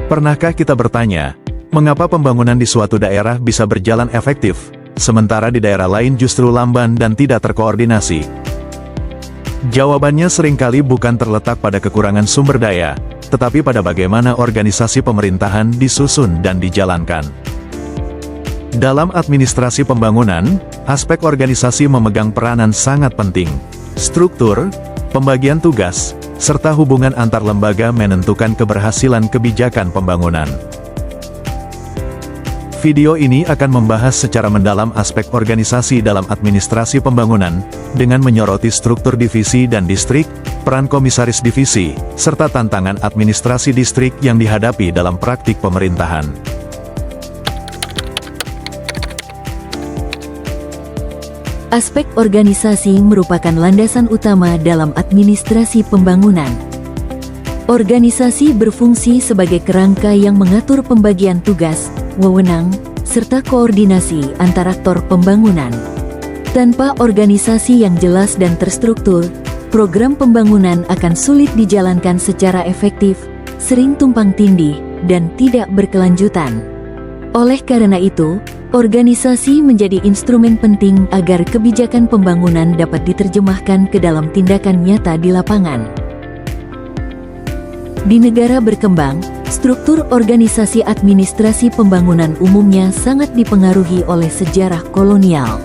Pernahkah kita bertanya, mengapa pembangunan di suatu daerah bisa berjalan efektif, sementara di daerah lain justru lamban dan tidak terkoordinasi? Jawabannya seringkali bukan terletak pada kekurangan sumber daya, tetapi pada bagaimana organisasi pemerintahan disusun dan dijalankan. Dalam administrasi pembangunan, aspek organisasi memegang peranan sangat penting. Struktur, pembagian tugas, serta hubungan antar lembaga menentukan keberhasilan kebijakan pembangunan. Video ini akan membahas secara mendalam aspek organisasi dalam administrasi pembangunan, dengan menyoroti struktur divisi dan distrik, peran komisaris divisi, serta tantangan administrasi distrik yang dihadapi dalam praktik pemerintahan. Aspek organisasi merupakan landasan utama dalam administrasi pembangunan. Organisasi berfungsi sebagai kerangka yang mengatur pembagian tugas, wewenang, serta koordinasi antar aktor pembangunan. Tanpa organisasi yang jelas dan terstruktur, program pembangunan akan sulit dijalankan secara efektif, sering tumpang tindih, dan tidak berkelanjutan. Oleh karena itu, organisasi menjadi instrumen penting agar kebijakan pembangunan dapat diterjemahkan ke dalam tindakan nyata di lapangan. Di negara berkembang, struktur organisasi administrasi pembangunan umumnya sangat dipengaruhi oleh sejarah kolonial.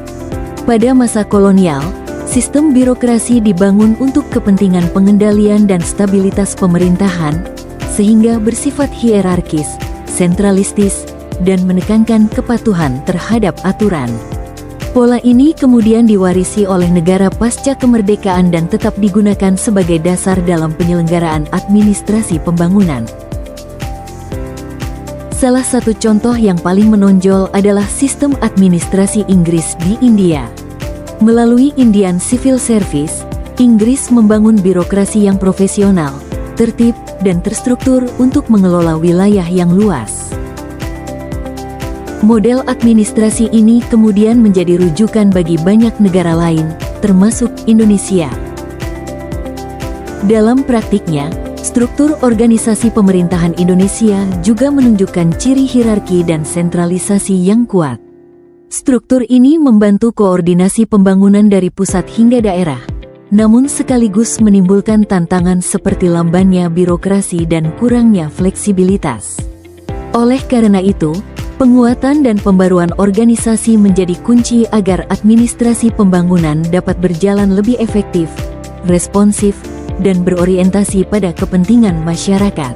Pada masa kolonial, sistem birokrasi dibangun untuk kepentingan pengendalian dan stabilitas pemerintahan, sehingga bersifat hierarkis, sentralistis, dan menekankan kepatuhan terhadap aturan. Pola ini kemudian diwarisi oleh negara pasca kemerdekaan dan tetap digunakan sebagai dasar dalam penyelenggaraan administrasi pembangunan. Salah satu contoh yang paling menonjol adalah sistem administrasi Inggris di India. Melalui Indian Civil Service, Inggris membangun birokrasi yang profesional, tertib, dan terstruktur untuk mengelola wilayah yang luas. Model administrasi ini kemudian menjadi rujukan bagi banyak negara lain, termasuk Indonesia. Dalam praktiknya, struktur organisasi pemerintahan Indonesia juga menunjukkan ciri hierarki dan sentralisasi yang kuat. Struktur ini membantu koordinasi pembangunan dari pusat hingga daerah, namun sekaligus menimbulkan tantangan seperti lambannya birokrasi dan kurangnya fleksibilitas. Oleh karena itu, penguatan dan pembaruan organisasi menjadi kunci agar administrasi pembangunan dapat berjalan lebih efektif, responsif, dan berorientasi pada kepentingan masyarakat.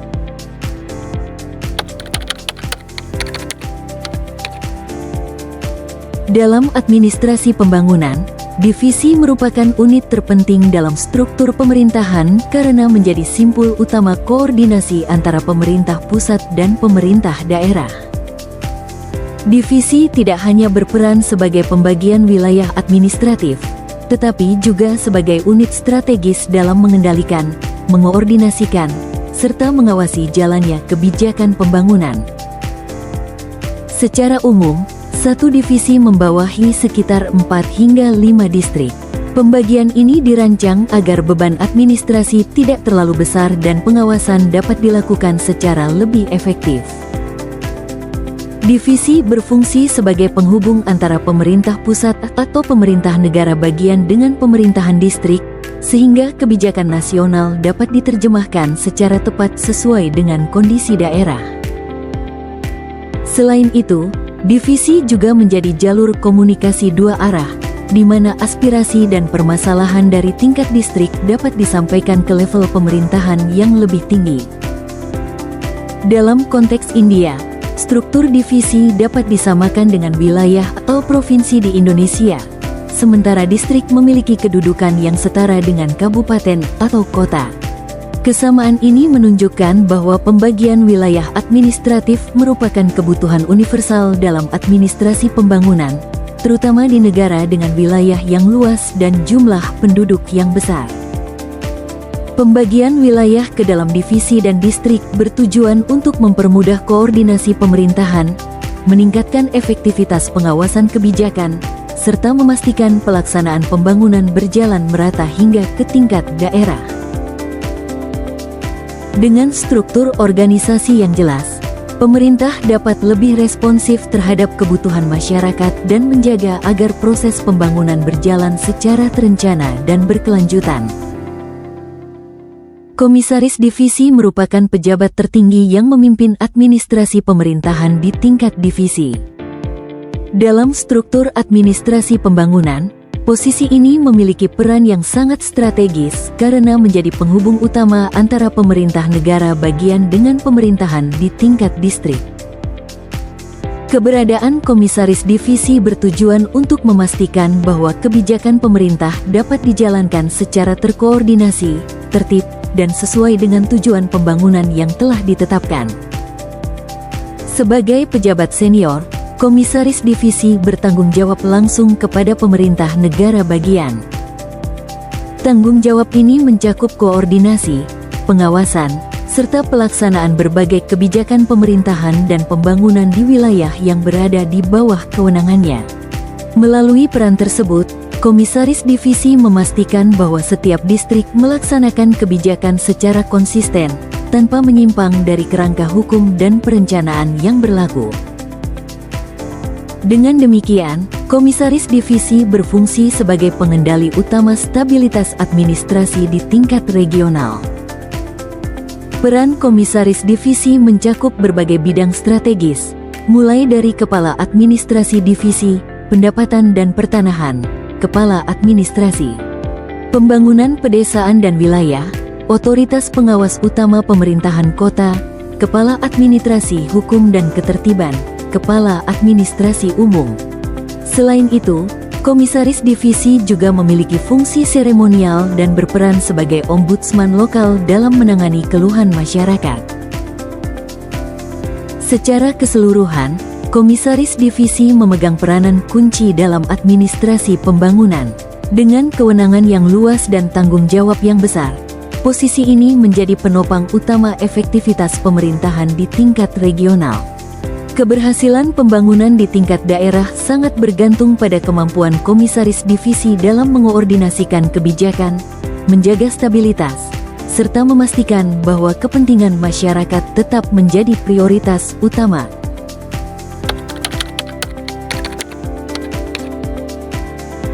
Dalam administrasi pembangunan, divisi merupakan unit terpenting dalam struktur pemerintahan karena menjadi simpul utama koordinasi antara pemerintah pusat dan pemerintah daerah. Divisi tidak hanya berperan sebagai pembagian wilayah administratif, tetapi juga sebagai unit strategis dalam mengendalikan, mengoordinasikan, serta mengawasi jalannya kebijakan pembangunan. Secara umum, satu divisi membawahi sekitar 4 hingga 5 distrik. Pembagian ini dirancang agar beban administrasi tidak terlalu besar dan pengawasan dapat dilakukan secara lebih efektif. Divisi berfungsi sebagai penghubung antara pemerintah pusat atau pemerintah negara bagian dengan pemerintahan distrik, sehingga kebijakan nasional dapat diterjemahkan secara tepat sesuai dengan kondisi daerah. Selain itu, divisi juga menjadi jalur komunikasi dua arah, di mana aspirasi dan permasalahan dari tingkat distrik dapat disampaikan ke level pemerintahan yang lebih tinggi. Dalam konteks India, struktur divisi dapat disamakan dengan wilayah atau provinsi di Indonesia, sementara distrik memiliki kedudukan yang setara dengan kabupaten atau kota. Kesamaan ini menunjukkan bahwa pembagian wilayah administratif merupakan kebutuhan universal dalam administrasi pembangunan, terutama di negara dengan wilayah yang luas dan jumlah penduduk yang besar. Pembagian wilayah ke dalam divisi dan distrik bertujuan untuk mempermudah koordinasi pemerintahan, meningkatkan efektivitas pengawasan kebijakan, serta memastikan pelaksanaan pembangunan berjalan merata hingga ke tingkat daerah. Dengan struktur organisasi yang jelas, Pemerintah dapat lebih responsif terhadap kebutuhan masyarakat dan menjaga agar proses pembangunan berjalan secara terencana dan berkelanjutan. Komisaris divisi merupakan pejabat tertinggi yang memimpin administrasi pemerintahan di tingkat divisi. Dalam struktur administrasi pembangunan, posisi ini memiliki peran yang sangat strategis karena menjadi penghubung utama antara pemerintah negara bagian dengan pemerintahan di tingkat distrik. Keberadaan komisaris divisi bertujuan untuk memastikan bahwa kebijakan pemerintah dapat dijalankan secara terkoordinasi, tertib, dan sesuai dengan tujuan pembangunan yang telah ditetapkan. Sebagai pejabat senior, komisaris divisi bertanggung jawab langsung kepada pemerintah negara bagian. Tanggung jawab ini mencakup koordinasi, pengawasan, serta pelaksanaan berbagai kebijakan pemerintahan dan pembangunan di wilayah yang berada di bawah kewenangannya. Melalui peran tersebut, komisaris divisi memastikan bahwa setiap distrik melaksanakan kebijakan secara konsisten, tanpa menyimpang dari kerangka hukum dan perencanaan yang berlaku. Dengan demikian, komisaris divisi berfungsi sebagai pengendali utama stabilitas administrasi di tingkat regional. Peran komisaris divisi mencakup berbagai bidang strategis, mulai dari kepala administrasi divisi, pendapatan dan pertanahan, kepala administrasi, pembangunan pedesaan dan wilayah, otoritas pengawas utama pemerintahan kota, kepala administrasi hukum dan ketertiban, kepala administrasi umum. Selain itu, komisaris divisi juga memiliki fungsi seremonial dan berperan sebagai ombudsman lokal dalam menangani keluhan masyarakat. Secara keseluruhan, komisaris divisi memegang peranan kunci dalam administrasi pembangunan. Dengan kewenangan yang luas dan tanggung jawab yang besar, posisi ini menjadi penopang utama efektivitas pemerintahan di tingkat regional. Keberhasilan pembangunan di tingkat daerah sangat bergantung pada kemampuan komisaris divisi dalam mengoordinasikan kebijakan, menjaga stabilitas, serta memastikan bahwa kepentingan masyarakat tetap menjadi prioritas utama.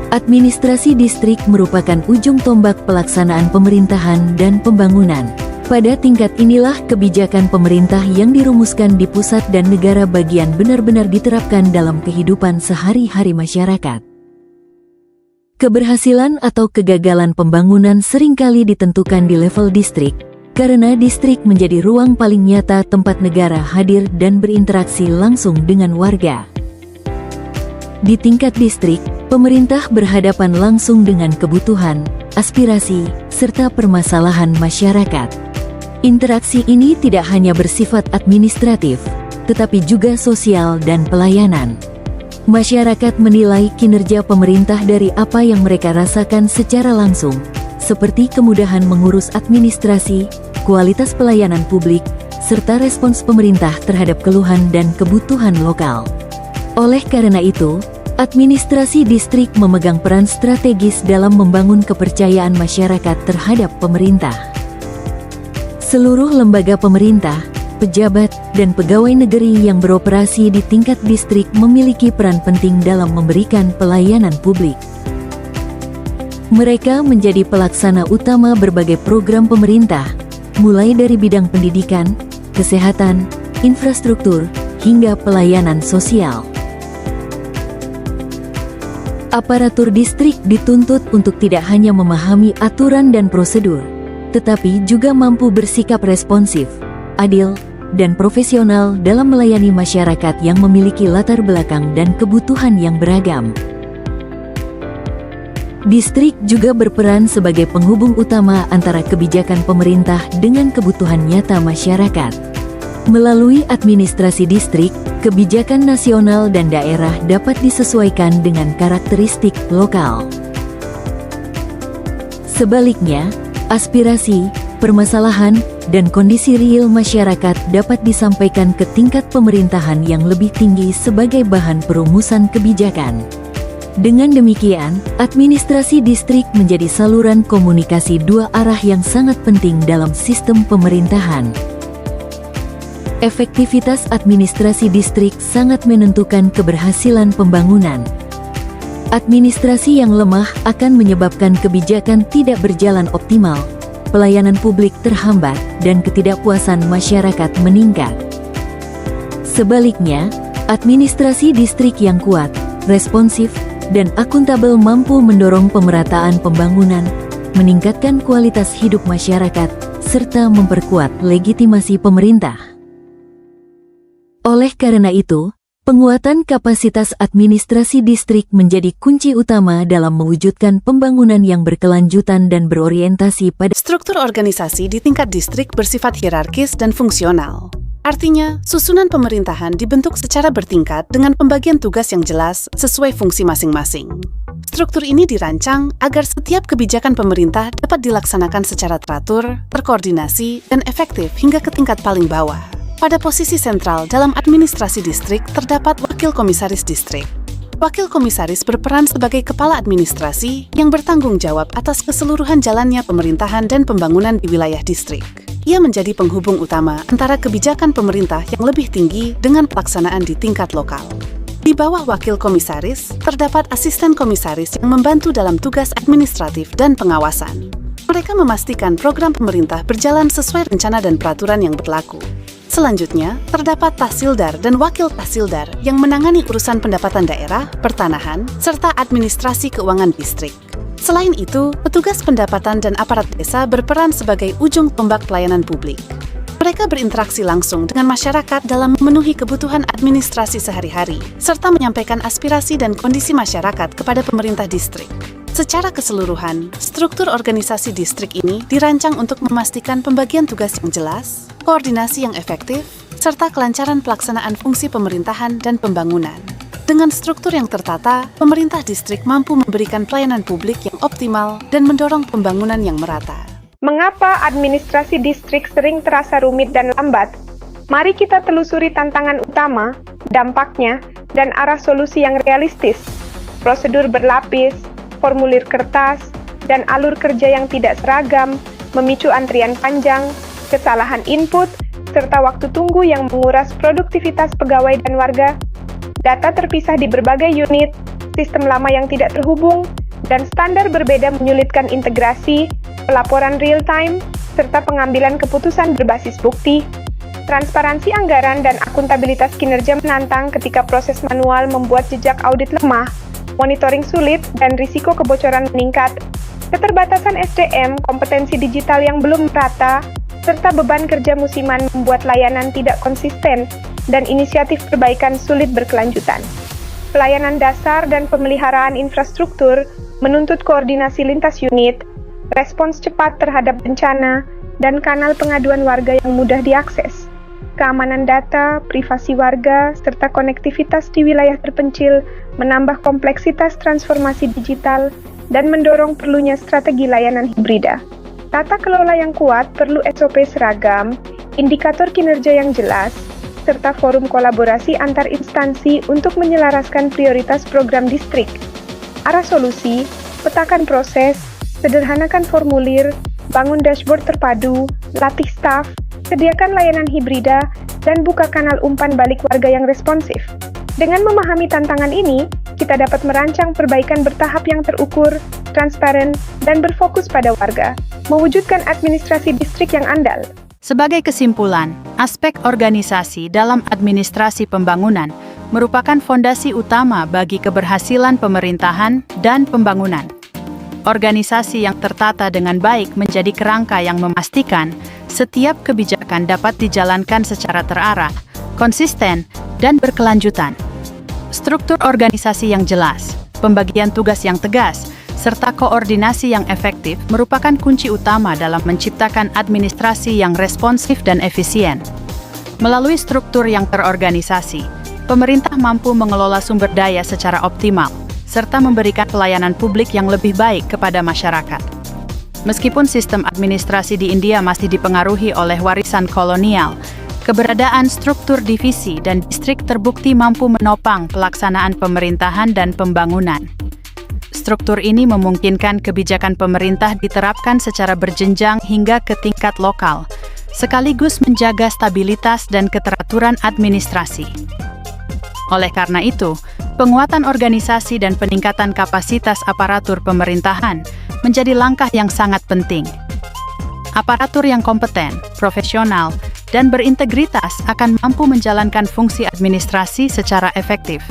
Administrasi distrik merupakan ujung tombak pelaksanaan pemerintahan dan pembangunan. Pada tingkat inilah kebijakan pemerintah yang dirumuskan di pusat dan negara bagian benar-benar diterapkan dalam kehidupan sehari-hari masyarakat. Keberhasilan atau kegagalan pembangunan seringkali ditentukan di level distrik, karena distrik menjadi ruang paling nyata tempat negara hadir dan berinteraksi langsung dengan warga. Di tingkat distrik, pemerintah berhadapan langsung dengan kebutuhan, aspirasi, serta permasalahan masyarakat. Interaksi ini tidak hanya bersifat administratif, tetapi juga sosial dan pelayanan. Masyarakat menilai kinerja pemerintah dari apa yang mereka rasakan secara langsung, seperti kemudahan mengurus administrasi, kualitas pelayanan publik, serta respons pemerintah terhadap keluhan dan kebutuhan lokal. Oleh karena itu, administrasi distrik memegang peran strategis dalam membangun kepercayaan masyarakat terhadap pemerintah. Seluruh lembaga pemerintah, pejabat, dan pegawai negeri yang beroperasi di tingkat distrik memiliki peran penting dalam memberikan pelayanan publik. Mereka menjadi pelaksana utama berbagai program pemerintah, mulai dari bidang pendidikan, kesehatan, infrastruktur, hingga pelayanan sosial. Aparatur distrik dituntut untuk tidak hanya memahami aturan dan prosedur, tetapi juga mampu bersikap responsif, adil, dan profesional dalam melayani masyarakat yang memiliki latar belakang dan kebutuhan yang beragam. Distrik juga berperan sebagai penghubung utama antara kebijakan pemerintah dengan kebutuhan nyata masyarakat. Melalui administrasi distrik, kebijakan nasional dan daerah dapat disesuaikan dengan karakteristik lokal. Sebaliknya, aspirasi, permasalahan, dan kondisi real masyarakat dapat disampaikan ke tingkat pemerintahan yang lebih tinggi sebagai bahan perumusan kebijakan. Dengan demikian, administrasi distrik menjadi saluran komunikasi dua arah yang sangat penting dalam sistem pemerintahan. Efektivitas administrasi distrik sangat menentukan keberhasilan pembangunan. Administrasi yang lemah akan menyebabkan kebijakan tidak berjalan optimal, pelayanan publik terhambat, dan ketidakpuasan masyarakat meningkat. Sebaliknya, administrasi distrik yang kuat, responsif, dan akuntabel mampu mendorong pemerataan pembangunan, meningkatkan kualitas hidup masyarakat, serta memperkuat legitimasi pemerintah. Oleh karena itu, penguatan kapasitas administrasi distrik menjadi kunci utama dalam mewujudkan pembangunan yang berkelanjutan dan berorientasi pada struktur organisasi di tingkat distrik bersifat hierarkis dan fungsional. Artinya, susunan pemerintahan dibentuk secara bertingkat dengan pembagian tugas yang jelas sesuai fungsi masing-masing. Struktur ini dirancang agar setiap kebijakan pemerintah dapat dilaksanakan secara teratur, terkoordinasi, dan efektif hingga ke tingkat paling bawah. Pada posisi sentral dalam administrasi distrik terdapat wakil komisaris distrik. Wakil komisaris berperan sebagai kepala administrasi yang bertanggung jawab atas keseluruhan jalannya pemerintahan dan pembangunan di wilayah distrik. Ia menjadi penghubung utama antara kebijakan pemerintah yang lebih tinggi dengan pelaksanaan di tingkat lokal. Di bawah wakil komisaris, terdapat asisten komisaris yang membantu dalam tugas administratif dan pengawasan. Mereka memastikan program pemerintah berjalan sesuai rencana dan peraturan yang berlaku. Selanjutnya, terdapat tahsildar dan wakil tahsildar yang menangani urusan pendapatan daerah, pertanahan, serta administrasi keuangan distrik. Selain itu, petugas pendapatan dan aparat desa berperan sebagai ujung tombak pelayanan publik. Mereka berinteraksi langsung dengan masyarakat dalam memenuhi kebutuhan administrasi sehari-hari, serta menyampaikan aspirasi dan kondisi masyarakat kepada pemerintah distrik. Secara keseluruhan, struktur organisasi distrik ini dirancang untuk memastikan pembagian tugas yang jelas, koordinasi yang efektif, serta kelancaran pelaksanaan fungsi pemerintahan dan pembangunan. Dengan struktur yang tertata, pemerintah distrik mampu memberikan pelayanan publik yang optimal dan mendorong pembangunan yang merata. Mengapa administrasi distrik sering terasa rumit dan lambat? Mari kita telusuri tantangan utama, dampaknya, dan arah solusi yang realistis. Prosedur berlapis, formulir kertas, dan alur kerja yang tidak seragam, memicu antrian panjang, kesalahan input, serta waktu tunggu yang menguras produktivitas pegawai dan warga, data terpisah di berbagai unit, sistem lama yang tidak terhubung, dan standar berbeda menyulitkan integrasi, pelaporan real-time, serta pengambilan keputusan berbasis bukti. Transparansi anggaran dan akuntabilitas kinerja menantang ketika proses manual membuat jejak audit lemah, monitoring sulit, dan risiko kebocoran meningkat. Keterbatasan SDM, kompetensi digital yang belum merata, serta beban kerja musiman membuat layanan tidak konsisten dan inisiatif perbaikan sulit berkelanjutan. Pelayanan dasar dan pemeliharaan infrastruktur menuntut koordinasi lintas unit, respons cepat terhadap bencana, dan kanal pengaduan warga yang mudah diakses. Keamanan data, privasi warga, serta konektivitas di wilayah terpencil menambah kompleksitas transformasi digital dan mendorong perlunya strategi layanan hibrida. Tata kelola yang kuat perlu SOP seragam, indikator kinerja yang jelas, serta forum kolaborasi antar instansi untuk menyelaraskan prioritas program distrik. Arah solusi, petakan proses, sederhanakan formulir, bangun dashboard terpadu, latih staf, sediakan layanan hibrida, dan buka kanal umpan balik warga yang responsif. Dengan memahami tantangan ini, kita dapat merancang perbaikan bertahap yang terukur, transparan, dan berfokus pada warga, mewujudkan administrasi distrik yang andal. Sebagai kesimpulan, aspek organisasi dalam administrasi pembangunan merupakan fondasi utama bagi keberhasilan pemerintahan dan pembangunan. Organisasi yang tertata dengan baik menjadi kerangka yang memastikan setiap kebijakan dapat dijalankan secara terarah, konsisten, dan berkelanjutan. Struktur organisasi yang jelas, pembagian tugas yang tegas, serta koordinasi yang efektif merupakan kunci utama dalam menciptakan administrasi yang responsif dan efisien. Melalui struktur yang terorganisasi, pemerintah mampu mengelola sumber daya secara optimal, serta memberikan pelayanan publik yang lebih baik kepada masyarakat. Meskipun sistem administrasi di India masih dipengaruhi oleh warisan kolonial, keberadaan struktur divisi dan distrik terbukti mampu menopang pelaksanaan pemerintahan dan pembangunan. Struktur ini memungkinkan kebijakan pemerintah diterapkan secara berjenjang hingga ke tingkat lokal, sekaligus menjaga stabilitas dan keteraturan administrasi. Oleh karena itu, penguatan organisasi dan peningkatan kapasitas aparatur pemerintahan menjadi langkah yang sangat penting. Aparatur yang kompeten, profesional, dan berintegritas akan mampu menjalankan fungsi administrasi secara efektif.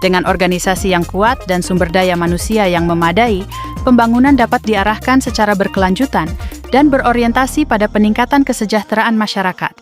Dengan organisasi yang kuat dan sumber daya manusia yang memadai, pembangunan dapat diarahkan secara berkelanjutan dan berorientasi pada peningkatan kesejahteraan masyarakat.